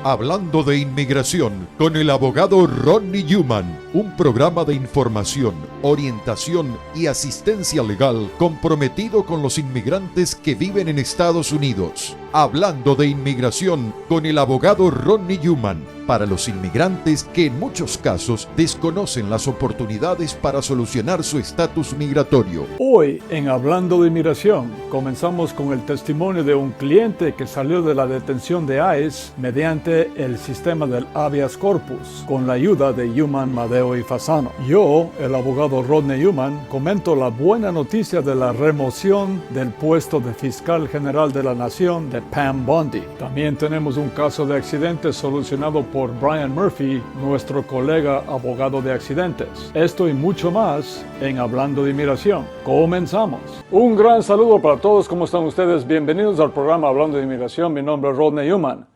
Hablando de inmigración con el abogado Rodney Newman, un programa de información, orientación y asistencia legal comprometido con los inmigrantes que viven en Estados Unidos. Hablando de inmigración con el abogado Rodney Newman, para los inmigrantes que en muchos casos desconocen las oportunidades para solucionar su estatus migratorio. Hoy, en Hablando de Inmigración, comenzamos con el testimonio de un cliente que salió de la detención de ICE mediante el sistema del habeas corpus, con la ayuda de Newman, Madeo y Fasano. Yo, el abogado Rodney Newman, comento la buena noticia de la remoción del puesto de fiscal general de la nación de Pam Bondi. También tenemos un caso de accidente solucionado por Brian Murphy, nuestro colega abogado de accidentes. Esto y mucho más en Hablando de Inmigración. Comenzamos. Un gran saludo para todos. ¿Cómo están ustedes? Bienvenidos al programa Hablando de Inmigración. Mi nombre es Rodney Newman,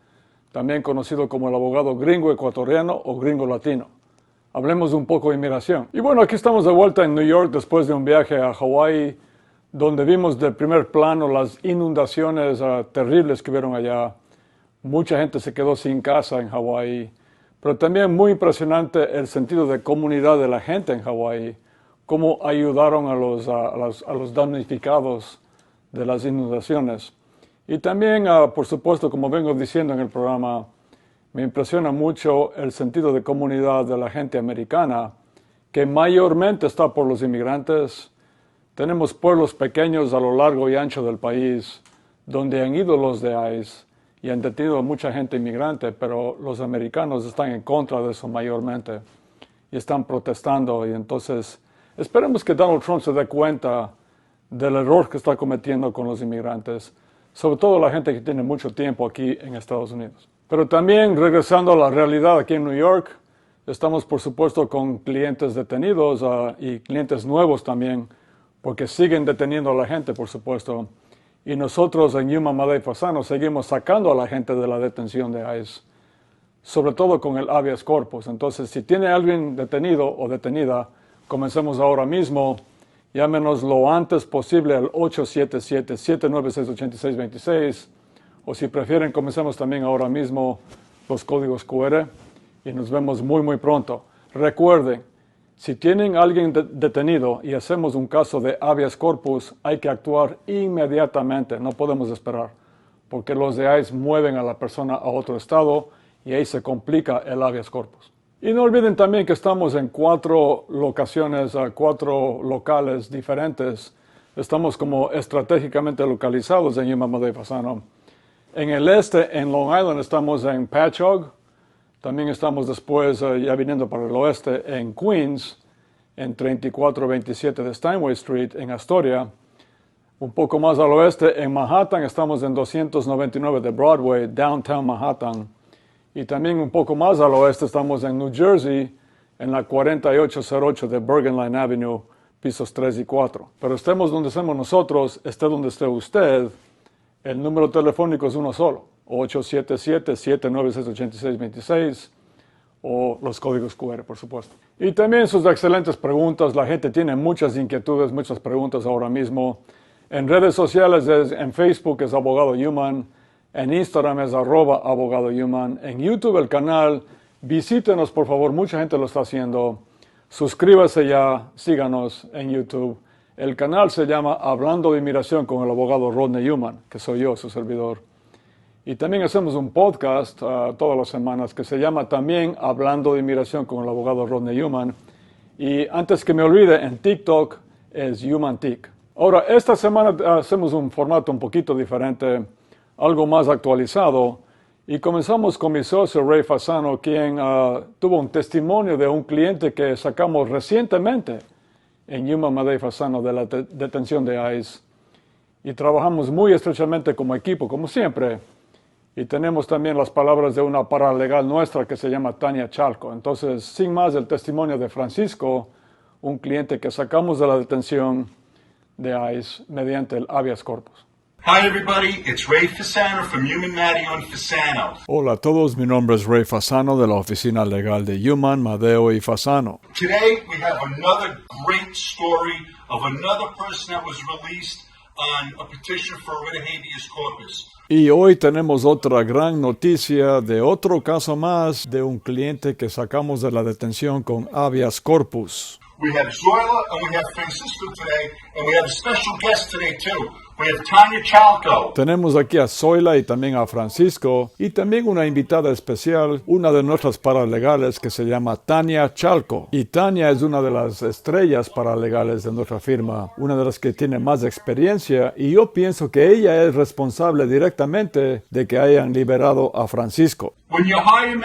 también conocido como el abogado gringo ecuatoriano o gringo latino. Hablemos un poco de inmigración. Y bueno, aquí estamos de vuelta en New York después de un viaje a Hawái, donde vimos de primer plano las inundaciones terribles que hubieron allá. Mucha gente se quedó sin casa en Hawái, pero también muy impresionante el sentido de comunidad de la gente en Hawái, cómo ayudaron a los damnificados de las inundaciones. Y también, por supuesto, como vengo diciendo en el programa, me impresiona mucho el sentido de comunidad de la gente americana, que mayormente está por los inmigrantes. Tenemos pueblos pequeños a lo largo y ancho del país, donde han ido los de ICE y han detenido a mucha gente inmigrante, pero los americanos están en contra de eso mayormente y están protestando. Y entonces esperemos que Donald Trump se dé cuenta del error que está cometiendo con los inmigrantes, sobre todo la gente que tiene mucho tiempo aquí en Estados Unidos. Pero también, regresando a la realidad aquí en New York, estamos por supuesto con clientes detenidos y clientes nuevos también, porque siguen deteniendo a la gente, por supuesto. Y nosotros en Newman, Madeo y Fasano seguimos sacando a la gente de la detención de ICE, sobre todo con el habeas corpus. Entonces, si tiene alguien detenido o detenida, comencemos ahora mismo. Llámenos lo antes posible al 877-796-8626. O si prefieren, comencemos también ahora mismo los códigos QR y nos vemos muy pronto. Recuerden, si tienen a alguien detenido y hacemos un caso de habeas corpus, hay que actuar inmediatamente, no podemos esperar, porque los de ICE mueven a la persona a otro estado y ahí se complica el habeas corpus. Y no olviden también que estamos en 4 locaciones, 4 locales diferentes. Estamos como estratégicamente localizados en Newman, Madeo y Fasano. En el este, en Long Island, estamos en Patchogue. También estamos después, ya viniendo para el oeste, en Queens, en 3427 de Steinway Street, en Astoria. Un poco más al oeste, en Manhattan, estamos en 299 de Broadway, Downtown Manhattan. Y también un poco más al oeste, estamos en New Jersey, en la 4808 de Bergen Line Avenue, pisos 3 y 4. Pero estemos donde estemos nosotros, esté donde esté usted, el número telefónico es uno solo. 877-796-8626 o los códigos QR, por supuesto. Y también sus excelentes preguntas. La gente tiene muchas inquietudes, muchas preguntas ahora mismo. En redes sociales, en Facebook es Abogado Newman, en Instagram es @Abogado Newman, en YouTube el canal. Visítenos, por favor, mucha gente lo está haciendo. Suscríbase ya, síganos en YouTube. El canal se llama Hablando de Inmigración con el abogado Rodney Newman, que soy yo, su servidor. Y también hacemos un podcast todas las semanas que se llama también Hablando de Inmigración con el abogado Rodney Newman. Y antes que me olvide, en TikTok es HumanTik. Ahora, esta semana hacemos un formato un poquito diferente, algo más actualizado. Y comenzamos con mi socio Ray Fasano, quien tuvo un testimonio de un cliente que sacamos recientemente en Newman, Madeo y Fasano de la detención de ICE. Y trabajamos muy estrechamente como equipo, como siempre. Y tenemos también las palabras de una paralegal nuestra que se llama Tania Chalco. Entonces, sin más, el testimonio de Francisco, un cliente que sacamos de la detención de ICE mediante el habeas corpus. Hi everybody, it's Ray Fasano from Newman, Madeo and Fasano. Hola a todos, mi nombre es Ray Fasano de la oficina legal de Newman, Madeo y Fasano. Today we have another great story of another person that was released on a petition for writ of habeas corpus. Y hoy tenemos otra gran noticia de otro caso más de un cliente que sacamos de la detención con habeas corpus. We have Zoila and we have Francisco today, and we have a special guest today too. We have Tanya Chalco. Tenemos aquí a Zoila y también a Francisco y también una invitada especial, una de nuestras paralegales que se llama Tanya Chalco. Y Tanya es una de las estrellas paralegales de nuestra firma, una de las que tiene más experiencia y yo pienso que ella es responsable directamente de que hayan liberado a Francisco. When you hire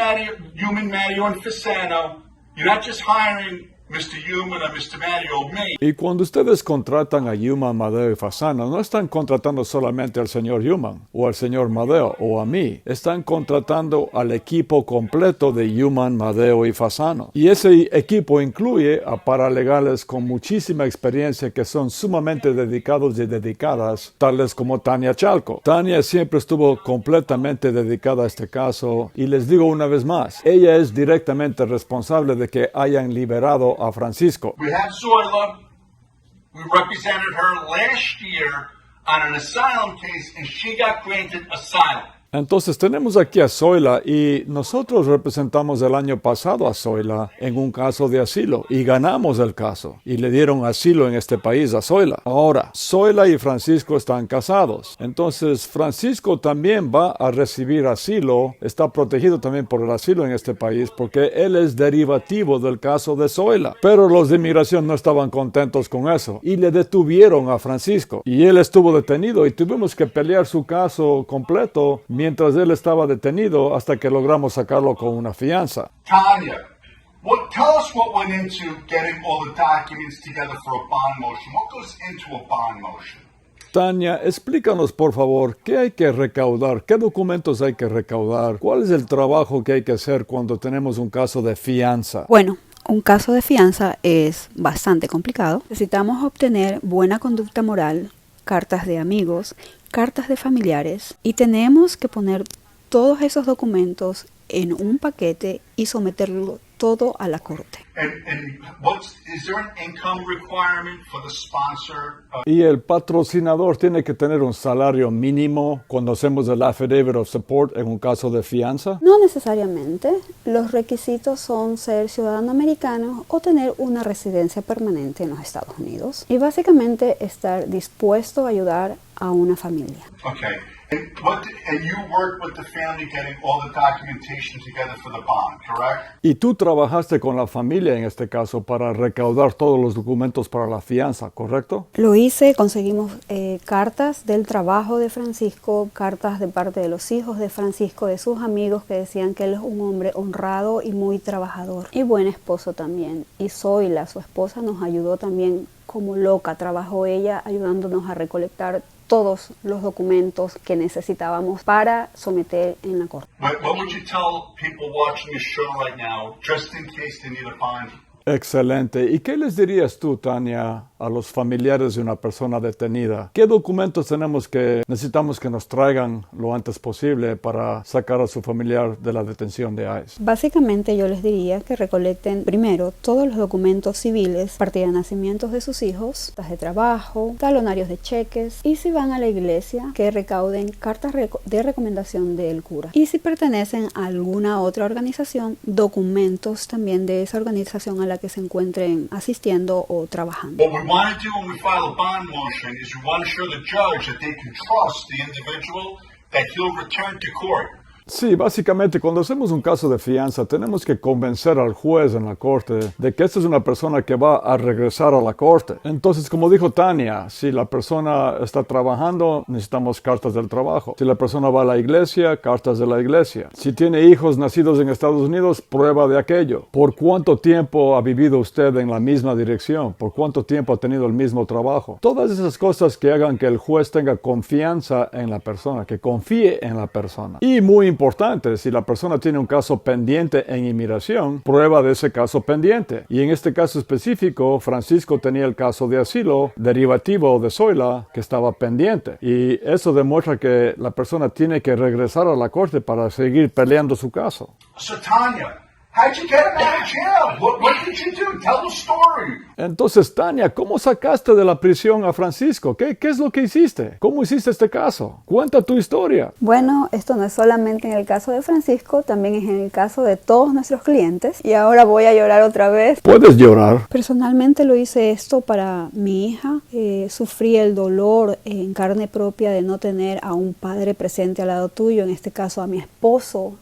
Human Mario and Fasano, you're not just hiring Mr. Human or Mr. Mario or me. Y cuando ustedes contratan a Human, Madeo y Fasano, no están contratando solamente al señor Human o al señor Madeo o a mí. Están contratando al equipo completo de Human, Madeo y Fasano. Y ese equipo incluye a paralegales con muchísima experiencia que son sumamente dedicados y dedicadas, tales como Tanya Chalco. Tanya siempre estuvo completamente dedicada a este caso y les digo una vez más, ella es directamente responsable de que hayan liberado a Francisco. We have Zoila. We represented her last year on an asylum case, and she got granted asylum. Entonces tenemos aquí a Zoila y nosotros representamos el año pasado a Zoila en un caso de asilo y ganamos el caso y le dieron asilo en este país a Zoila. Ahora, Zoila y Francisco están casados. Entonces Francisco también va a recibir asilo, está protegido también por el asilo en este país porque él es derivativo del caso de Zoila. Pero los de inmigración no estaban contentos con eso y le detuvieron a Francisco y él estuvo detenido y tuvimos que pelear su caso completo mientras él estaba detenido hasta que logramos sacarlo con una fianza. Tanya, tell us what went into getting all the documents together for a bond motion. What goes into a bond motion? Tanya, explícanos por favor, ¿qué hay que recaudar? ¿Qué documentos hay que recaudar? ¿Cuál es el trabajo que hay que hacer cuando tenemos un caso de fianza? Bueno, un caso de fianza es bastante complicado. Necesitamos obtener buena conducta moral, cartas de amigos, cartas de familiares y tenemos que poner todos esos documentos en un paquete y someterlo todo a la corte. Is there an income requirement for the sponsor? Y el patrocinador tiene que tener un salario mínimo cuando hacemos el affidavit of support en un caso de fianza. No necesariamente. Los requisitos son ser ciudadano americano o tener una residencia permanente en los Estados Unidos. Y básicamente estar dispuesto a ayudar a una familia. Okay. And you worked with the family getting all the documentation together for the bond, correct? Y tú trabajaste con la familia en este caso para recaudar todos los documentos para la fianza, ¿correcto? Lo hice, conseguimos cartas del trabajo de Francisco, cartas de parte de los hijos de Francisco, de sus amigos que decían que él es un hombre honrado y muy trabajador y buen esposo también. Y Zoila, su esposa, nos ayudó también como loca, trabajó ella ayudándonos a recolectar todos los documentos que necesitábamos para someter en la corte. What would you tell people watching the show right now, just in case they need a bond? Excelente. ¿Y qué les dirías tú, Tanya, a los familiares de una persona detenida? ¿Qué documentos necesitamos que nos traigan lo antes posible para sacar a su familiar de la detención de ICE? Básicamente yo les diría que recolecten primero todos los documentos civiles, partida de nacimientos de sus hijos, cartas de trabajo, talonarios de cheques y si van a la iglesia que recauden cartas de recomendación del cura. Y si pertenecen a alguna otra organización, documentos también de esa organización a la que se encuentren asistiendo o trabajando. What we want to do when we file a bond motion is we want to show the judge that they can trust the individual that he'll return to court. Sí, básicamente cuando hacemos un caso de fianza tenemos que convencer al juez en la corte de que esta es una persona que va a regresar a la corte. Entonces, como dijo Tanya, si la persona está trabajando, necesitamos cartas del trabajo. Si la persona va a la iglesia, cartas de la iglesia. Si tiene hijos nacidos en Estados Unidos, prueba de aquello. ¿Por cuánto tiempo ha vivido usted en la misma dirección? ¿Por cuánto tiempo ha tenido el mismo trabajo? Todas esas cosas que hagan que el juez tenga confianza en la persona, que confíe en la persona. Y muy importante, si la persona tiene un caso pendiente en inmigración, prueba de ese caso pendiente. Y en este caso específico, Francisco tenía el caso de asilo derivativo de Zoila que estaba pendiente. Y eso demuestra que la persona tiene que regresar a la corte para seguir peleando su caso. So Tanya, How'd you get him out of jail? What did you do? Tell the story. Entonces, Tania, ¿cómo sacaste de la prisión a Francisco? ¿Qué es lo que hiciste? ¿Cómo hiciste este caso? Cuenta tu historia. Bueno, esto no es solamente en el caso de Francisco, también es en el caso de todos nuestros clientes. Y ahora voy a llorar otra vez. Puedes llorar. Personalmente lo hice esto para mi hija. Sufrí el dolor en carne propia de no tener a un padre presente al lado tuyo, en este caso a mi esposo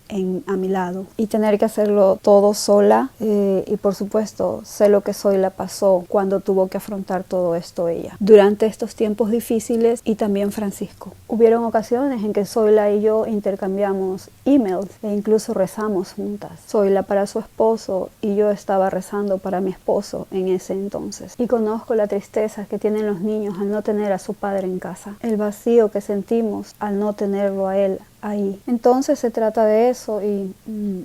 a mi lado, y tener que hacerlo todo sola. Y por supuesto, sé lo que Zoila pasó cuando tuvo que afrontar todo esto ella. Durante estos tiempos difíciles, y también Francisco. Hubieron ocasiones en que Zoila y yo intercambiamos emails e incluso rezamos juntas. Zoila para su esposo y yo estaba rezando para mi esposo en ese entonces. Y conozco la tristeza que tienen los niños al no tener a su padre en casa. El vacío que sentimos al no tenerlo a él ahí. Entonces se trata de eso, y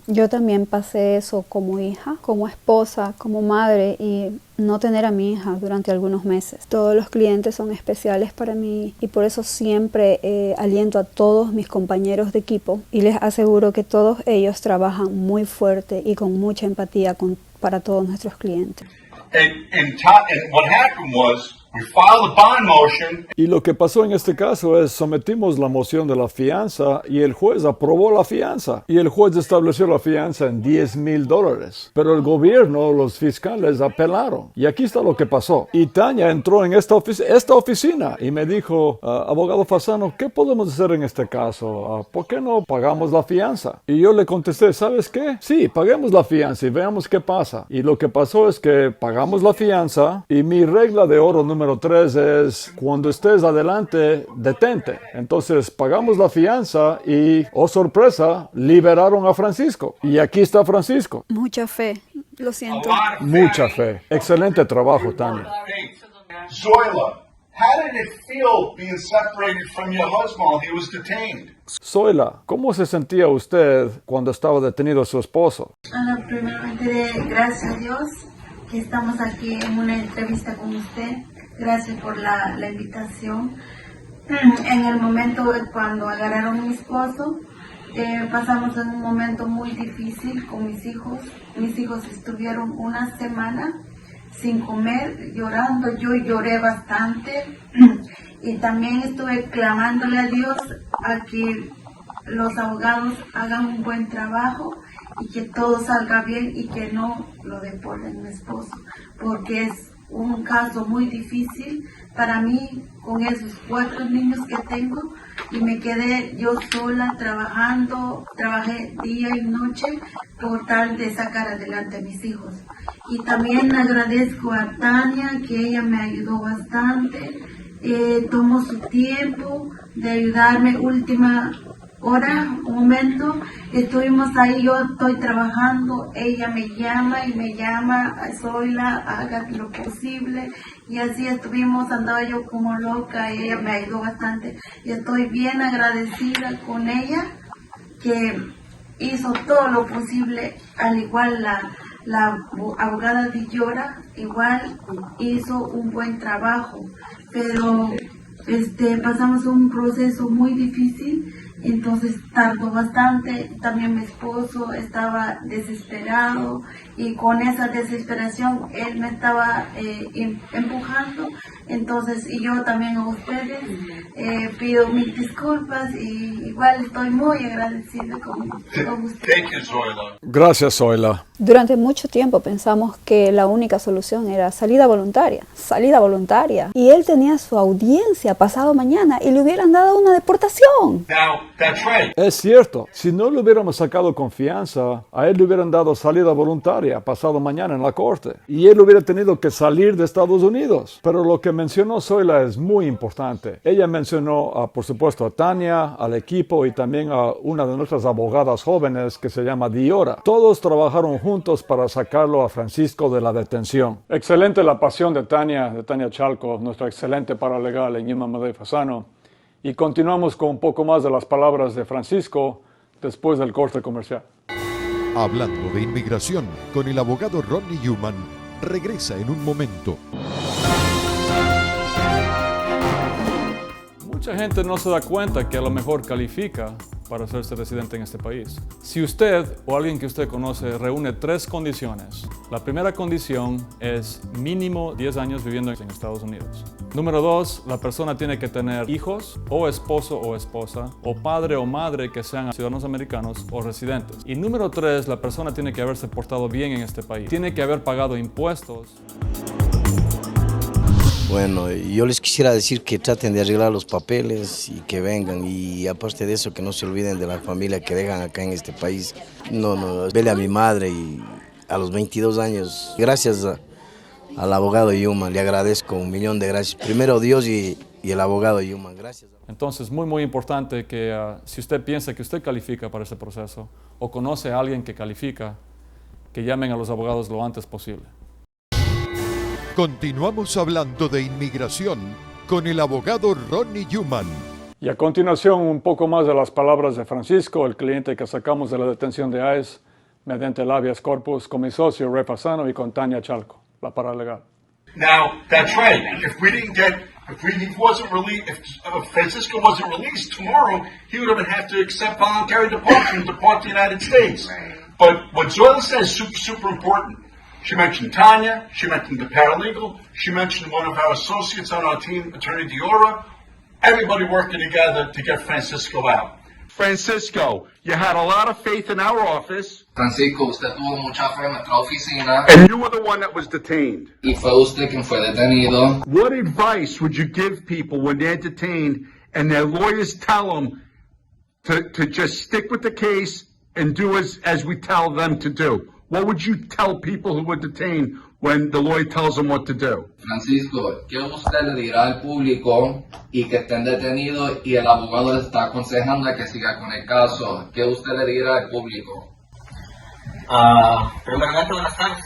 yo también pasé eso como hija, como esposa, como madre, y no tener a mi hija durante algunos meses. Todos los clientes son especiales para mí, y por eso siempre aliento a todos mis compañeros de equipo y les aseguro que todos ellos trabajan muy fuerte y con mucha empatía para todos nuestros clientes. And what happened was, we filed a bond motion. Y lo que pasó en este caso es sometimos la moción de la fianza y el juez aprobó la fianza. Y el juez estableció la fianza en $10,000. Pero el gobierno, los fiscales apelaron. Y aquí está lo que pasó. Y Tania entró en esta oficina y me dijo, abogado Fasano, ¿qué podemos hacer en este caso? ¿Por qué no pagamos la fianza? Y yo le contesté, ¿sabes qué? Sí, paguemos la fianza y veamos qué pasa. Y lo que pasó es que pagamos la fianza, y mi regla de oro número 3 es, cuando estés adelante, detente. Entonces pagamos la fianza y, oh sorpresa, liberaron a Francisco. Y aquí está Francisco. Mucha fe, lo siento. Mucha fe. Excelente trabajo, Tania. Zoila, how did it feel being separated from your husband while he was detained? Zoila, ¿cómo se sentía usted cuando estaba detenido su esposo? Hola, primeramente gracias a Dios que estamos aquí en una entrevista con usted. Gracias por la invitación. En el momento cuando agarraron a mi esposo, pasamos en un momento muy difícil con mis hijos. Mis hijos estuvieron una semana sin comer, llorando. Yo lloré bastante y también estuve clamándole a Dios a que los abogados hagan un buen trabajo y que todo salga bien y que no lo deporten a mi esposo, porque es un caso muy difícil para mí con esos 4 niños que tengo, y me quedé yo sola trabajando, trabajé día y noche por tal de sacar adelante a mis hijos. Y también agradezco a Tania, que ella me ayudó bastante, tomó su tiempo de ayudarme. Última hora, un momento, estuvimos ahí, yo estoy trabajando, ella me llama, Zoila, haga lo posible, y así estuvimos, andaba yo como loca, y ella me ayudó bastante, y estoy bien agradecida con ella, que hizo todo lo posible, al igual la abogada Dillora, igual hizo un buen trabajo, pero pasamos un proceso muy difícil. Entonces tardó bastante, también mi esposo estaba desesperado, y con esa desesperación él me estaba empujando. Entonces, y yo también a ustedes pido mil disculpas, y igual estoy muy agradecida con ustedes. Thank you, Zoila. Gracias, Zoila. Durante mucho tiempo pensamos que la única solución era salida voluntaria, y él tenía su audiencia pasado mañana y le hubieran dado una deportación. Now, that's right. Es cierto, si no le hubiéramos sacado confianza, a él le hubieran dado salida voluntaria pasado mañana en la corte, y él hubiera tenido que salir de Estados Unidos. Pero lo que mencionó Zoila es muy importante. Ella mencionó, por supuesto, a Tania, al equipo, y también a una de nuestras abogadas jóvenes que se llama Dillora. Todos trabajaron juntos para sacarlo a Francisco de la detención. Excelente la pasión de Tania Chalco, nuestra excelente paralegal en Newman Madej Fasano. Y continuamos con un poco más de las palabras de Francisco después del corte comercial. Hablando de inmigración con el abogado Ronnie Newman, regresa en un momento. Mucha gente no se da cuenta que a lo mejor califica para hacerse residente en este país. Si usted o alguien que usted conoce reúne 3 condiciones, la primera condición es mínimo 10 años viviendo en Estados Unidos. Número 2, la persona tiene que tener hijos, o esposo o esposa, o padre o madre que sean ciudadanos americanos o residentes. Y número 3, la persona tiene que haberse portado bien en este país. Tiene que haber pagado impuestos. Bueno, yo les quisiera decir que traten de arreglar los papeles y que vengan, y aparte de eso que no se olviden de la familia que dejan acá en este país. Vele a mi madre y a los 22 años, gracias al abogado Yuman, le agradezco 1.000.000 de gracias. Primero Dios y el abogado Yuman, gracias. Entonces, muy importante que si usted piensa que usted califica para ese proceso o conoce a alguien que califica, que llamen a los abogados lo antes posible. Continuamos hablando de inmigración con el abogado Ronnie Yuman. Y a continuación, un poco más de las palabras de Francisco, el cliente que sacamos de la detención de ICE mediante el habeas corpus con mi socio Ray Fasano y con Tania Chalco, la paralegal. Now, that's right. If Francisco wasn't released tomorrow, he would have to accept voluntary departure and depart the United States. But what Zoila says is super important. She mentioned Tanya, she mentioned the paralegal, she mentioned one of our associates on our team, Attorney Diora. Everybody working together to get Francisco out. Francisco, you had a lot of faith in our office. Francisco, usted tuvo mucha fe en nuestra oficina. And you were the one that was detained. Y fue usted quien fue detenido. What advice would you give people when they're detained and their lawyers tell them to just stick with the case and do as we tell them to do? What would you tell people who were detained when the lawyer tells them what to do? Francisco, ¿qué usted le dirá al público y que estén detenidos y el abogado le está aconsejando que siga con el caso? ¿Qué usted le dirá al público? Primeramente, buenas tardes.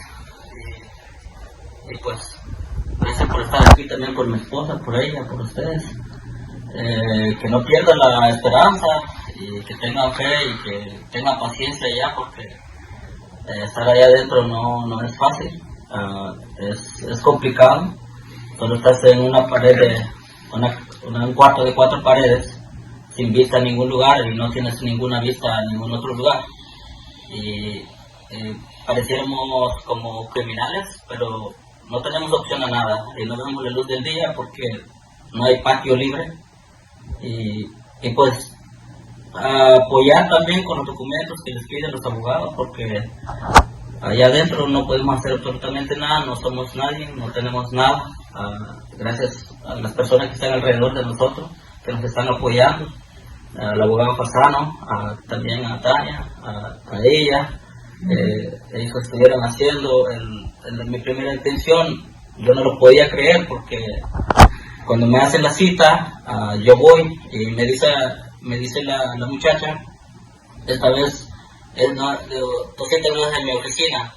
Y pues, gracias por estar aquí también por mi esposa, por ella, por ustedes. Que no pierdan la esperanza y que tengan fe y que tengan paciencia ya, porque estar allá adentro no es fácil, es complicado. Solo estás en una pared, un cuarto de 4 paredes, sin vista a ningún lugar y no tienes ninguna vista a ningún otro lugar. Y pareciéramos como criminales, pero no tenemos opción a nada y no vemos la luz del día porque no hay patio libre. Y pues apoyar también con los documentos que les piden los abogados, porque allá adentro no podemos hacer absolutamente nada, no somos nadie, no tenemos nada. Gracias a las personas que están alrededor de nosotros, que nos están apoyando, al abogado Fasano, también a Tania, a ella. Ellos estuvieron haciendo en mi primera intención. Yo no lo podía creer porque cuando me hacen la cita, yo voy y me dice la muchacha, esta vez tú siéntate en mi oficina,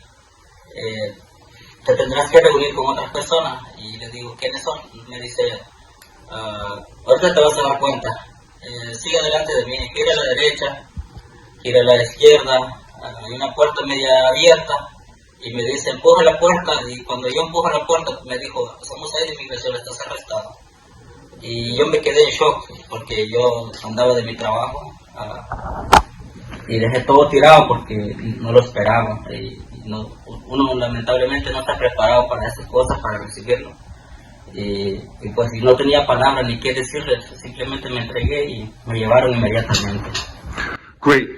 te tendrás que reunir con otras personas. Y le digo, ¿quiénes son? Me dice, ahorita te vas a dar cuenta, sigue delante de mí, gira a la derecha, gira a la izquierda, hay una puerta media abierta, y me dice, empuja la puerta, y cuando yo empujo la puerta, me dijo, somos ahí de inmigración, estás arrestado. Y yo me quedé en shock, porque yo andaba de mi trabajo, y dejé todo tirado porque no lo esperaba, y uno lamentablemente no está preparado para esas cosas, para recibirlo. Y pues no tenía palabras ni qué decirles, simplemente me entregué y me llevaron inmediatamente. Great.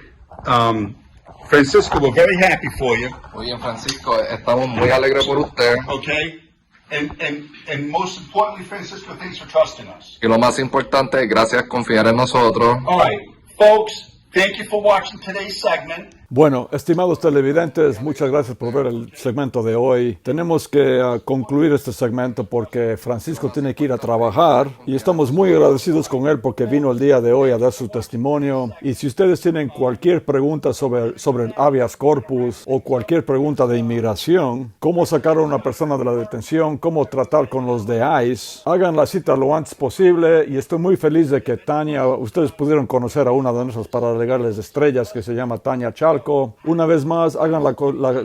Francisco, we're very happy for you. Muy bien, Francisco, estamos muy alegres por usted. Okay? And most importantly, Francisco, thanks for trusting us. Y lo más importante, gracias por confiar en nosotros. All right, folks, thank you for watching today's segment. Bueno, estimados televidentes, muchas gracias por ver el segmento de hoy. Tenemos que concluir este segmento porque Francisco tiene que ir a trabajar y estamos muy agradecidos con él porque vino el día de hoy a dar su testimonio. Y si ustedes tienen cualquier pregunta sobre el habeas corpus o cualquier pregunta de inmigración, cómo sacar a una persona de la detención, cómo tratar con los de ICE, hagan la cita lo antes posible. Y estoy muy feliz de que Tania, ustedes pudieron conocer a una de nuestras paralegales estrellas que se llama Tania Chalco. Una vez más, hagan la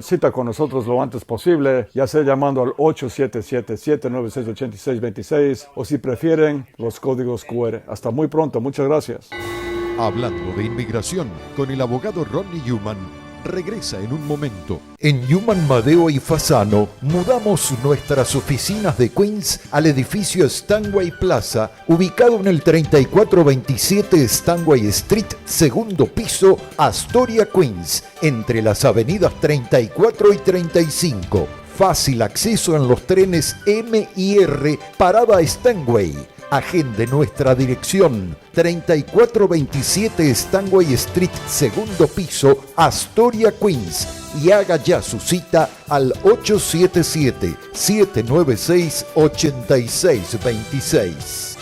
cita con nosotros lo antes posible, ya sea llamando al 8777-9686-26 o si prefieren los códigos QR. Hasta muy pronto, muchas gracias. Hablando de inmigración con el abogado Ronnie Newman regresa en un momento. En Newman, Madeo y Fasano mudamos nuestras oficinas de Queens al edificio Stanway Plaza, ubicado en el 3427 Stanway Street, segundo piso, Astoria, Queens, entre las avenidas 34 y 35. Fácil acceso en los trenes M y R, parada Stanway. Agende nuestra dirección 3427 Stanway Street, segundo piso, Astoria, Queens, y haga ya su cita al 877-796-8626.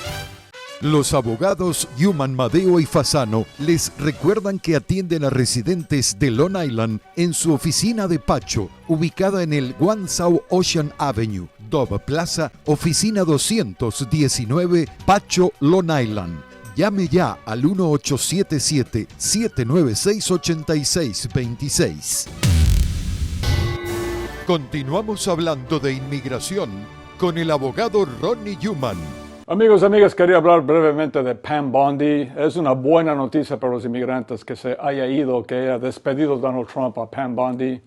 Los abogados Newman, Madeo y Fasano les recuerdan que atienden a residentes de Long Island en su oficina de Pacho, ubicada en el One South Ocean Avenue, Dove Plaza, oficina 219, Pacho, Long Island. Llame ya al 1877-796-8626. Continuamos hablando de inmigración con el abogado Ronnie Newman. Amigos y amigas, quería hablar brevemente de Pam Bondi. Es una buena noticia para los inmigrantes que se haya ido, que haya despedido Donald Trump a Pam Bondi.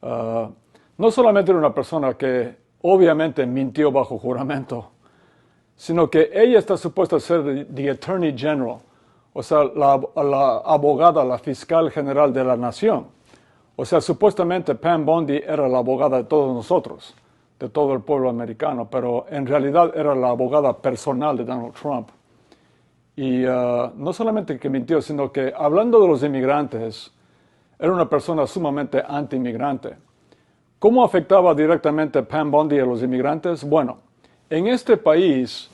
No solamente era una persona que obviamente mintió bajo juramento, sino que ella está supuesta a ser the Attorney General, o sea, la abogada, la fiscal general de la nación. O sea, supuestamente Pam Bondi era la abogada de todos nosotros, de todo el pueblo americano, pero en realidad era la abogada personal de Donald Trump. Y no solamente que mintió, sino que hablando de los inmigrantes, era una persona sumamente anti-inmigrante. ¿Cómo afectaba directamente Pam Bondi a los inmigrantes? Bueno, en este país,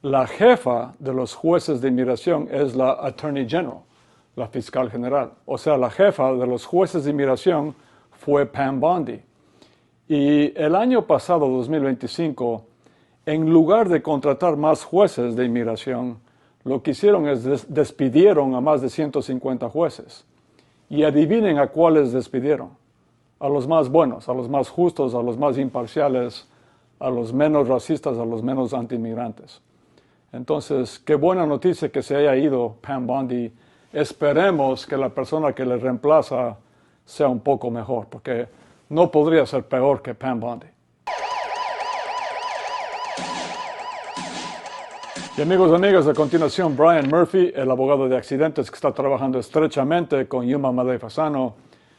la jefa de los jueces de inmigración es la Attorney General, la fiscal general. O sea, la jefa de los jueces de inmigración fue Pam Bondi. Y el año pasado, 2025, en lugar de contratar más jueces de inmigración, lo que hicieron es despidieron a más de 150 jueces. Y adivinen a cuáles despidieron. A los más buenos, a los más justos, a los más imparciales, a los menos racistas, a los menos anti-inmigrantes. Entonces, qué buena noticia que se haya ido Pam Bondi. Esperemos que la persona que le reemplaza sea un poco mejor, porque no podría ser peor que Pam Bondi. Y amigos y amigas, a continuación, Brian Murphy, el abogado de accidentes que está trabajando estrechamente con Newman, Madeo y Fasano.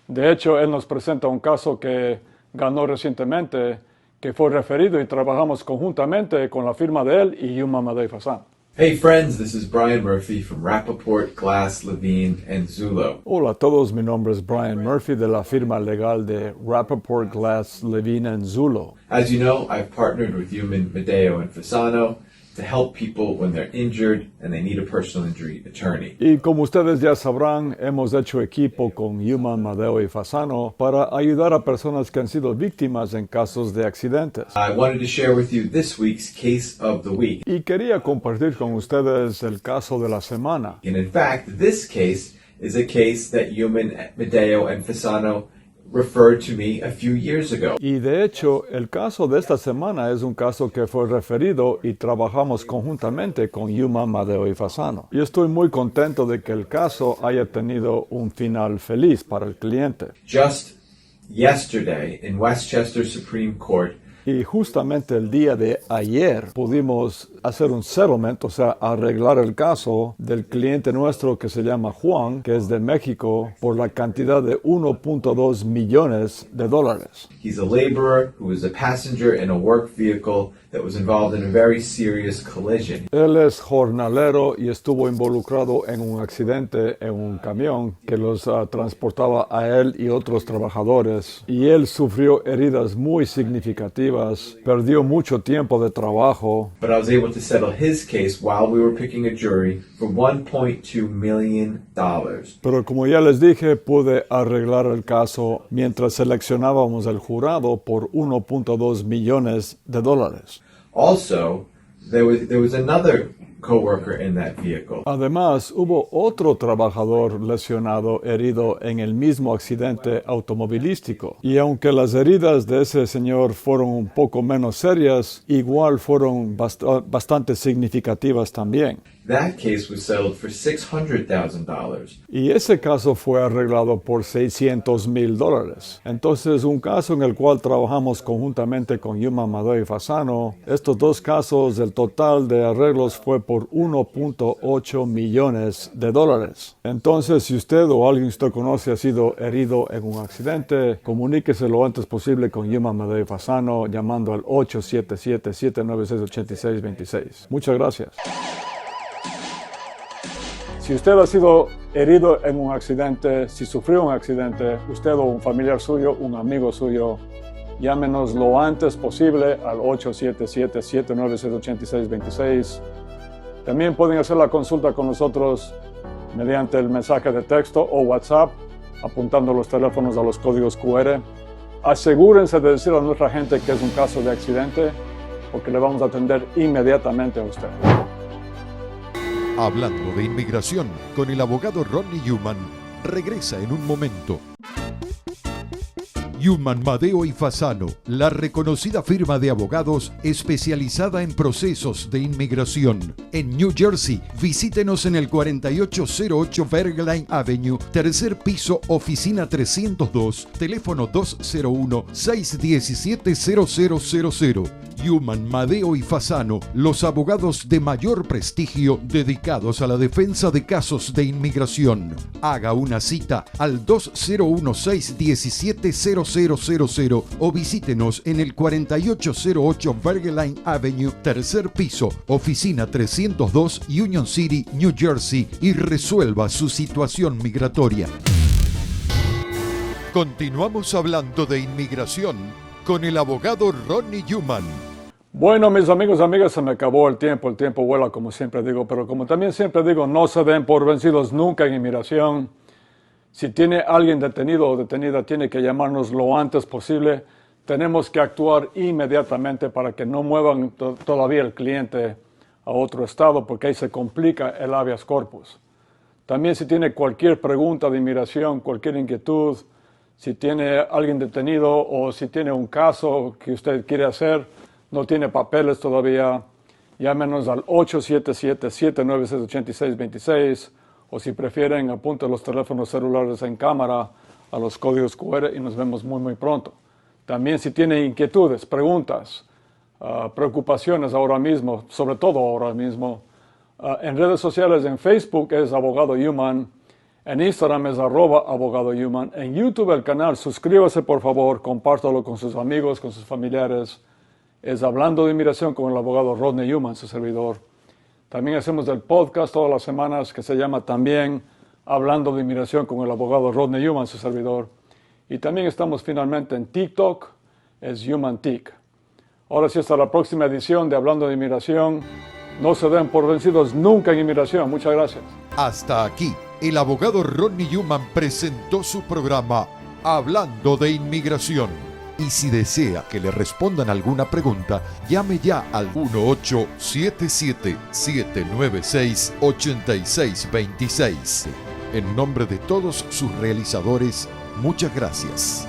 De hecho, él nos presenta un caso que ganó recientemente, que fue referido y trabajamos conjuntamente con la firma de él y Newman, Madeo y Fasano. Hey friends, this is Brian Murphy from Rappaport, Glass, Levine, and Zulo. Hola a todos, mi nombre es Brian Murphy de la firma legal de Rappaport, Glass, Levine, and Zulo. As you know, I've partnered with Newman, Madeo, and Fasano to help people when they're injured and they need a personal injury attorney. Y como ustedes ya sabrán, hemos hecho equipo con Newman, Madeo y Fasano para ayudar a personas que han sido víctimas en casos de accidentes. I wanted to share with you this week's case of the week. Y quería compartir con ustedes el caso de la semana. And in fact, this case is a case that Newman, Madeo, and Fasano referred to me a few years ago. Y de hecho, el caso de esta semana es un caso que fue referido y trabajamos conjuntamente con Newman, Madeo y Fasano. Y estoy muy contento de que el caso haya tenido un final feliz para el cliente. Just yesterday in Westchester Supreme Court, Y justamente el día de ayer pudimos hacer un settlement, o sea, arreglar el caso del cliente nuestro que se llama Juan, que es de México, por la cantidad de $1.2 millones. He's a laborer who was a passenger in a work vehicle that was involved in a very serious collision. Él es jornalero y estuvo involucrado en un accidente en un camión que los transportaba a él y otros trabajadores. Y él sufrió heridas muy significativas, perdió mucho tiempo de trabajo. But I was able to settle his case while we were picking a jury for $1.2 million. Pero como ya les dije, pude arreglar el caso mientras seleccionábamos el jurado por $1.2 millones. Also, there was another coworker in that vehicle. Además, hubo otro trabajador lesionado, herido en el mismo accidente automovilístico. Y aunque las heridas de ese señor fueron un poco menos serias, igual fueron bastante significativas también. That case was settled for $600,000. Y ese caso fue arreglado por $600,000. Entonces, un caso en el cual trabajamos conjuntamente con Human, Madeo y Fasano, estos dos casos, el total de arreglos fue por $1.8 millones. Entonces, si usted o alguien que usted conoce ha sido herido en un accidente, comuníquese lo antes posible con Human, Madeo y Fasano llamando al 877-796-8626. Muchas gracias. Si usted ha sido herido en un accidente, si sufrió un accidente, usted o un familiar suyo, un amigo suyo, llámenos lo antes posible al 877-796-8626. También pueden hacer la consulta con nosotros mediante el mensaje de texto o WhatsApp, apuntando los teléfonos a los códigos QR. Asegúrense de decir a nuestra gente que es un caso de accidente, porque le vamos a atender inmediatamente a usted. Hablando de inmigración con el abogado Rodney Human, regresa en un momento. Human, Madeo y Fasano, la reconocida firma de abogados especializada en procesos de inmigración. En New Jersey, visítenos en el 4808 Bergline Avenue, tercer piso, oficina 302, teléfono 201-617-0000. Human, Madeo y Fasano, los abogados de mayor prestigio dedicados a la defensa de casos de inmigración. Haga una cita al 201-617-0000 o visítenos en el 4808 Bergline Avenue, tercer piso, oficina 302, Union City, New Jersey, y resuelva su situación migratoria. Continuamos hablando de inmigración con el abogado Rodney Human. Bueno, mis amigos y amigas, se me acabó el tiempo vuela, como siempre digo, pero como también siempre digo, no se den por vencidos nunca en inmigración. Si tiene alguien detenido o detenida, tiene que llamarnos lo antes posible. Tenemos que actuar inmediatamente para que no muevan todavía el cliente a otro estado, porque ahí se complica el habeas corpus. También si tiene cualquier pregunta de inmigración, cualquier inquietud, si tiene alguien detenido o si tiene un caso que usted quiere hacer, no tiene papeles todavía, llámenos al 877-796-8626 o si prefieren, apunte los teléfonos celulares en cámara a los códigos QR y nos vemos muy pronto. También si tiene inquietudes, preguntas, preocupaciones ahora mismo, sobre todo ahora mismo, en redes sociales, en Facebook es Abogado Human, en Instagram es @Abogado Human, en YouTube el canal, suscríbase por favor, compártalo con sus amigos, con sus familiares. Es Hablando de Inmigración con el abogado Rodney Human, su servidor. También hacemos el podcast todas las semanas que se llama también Hablando de Inmigración con el abogado Rodney Human, su servidor. Y también estamos finalmente en TikTok, es HumanTik. Ahora sí, hasta la próxima edición de Hablando de Inmigración. No se den por vencidos nunca en inmigración. Muchas gracias. Hasta aquí, el abogado Rodney Human presentó su programa Hablando de Inmigración. Y si desea que le respondan alguna pregunta, llame ya al 1877-796-8626. En nombre de todos sus realizadores, muchas gracias.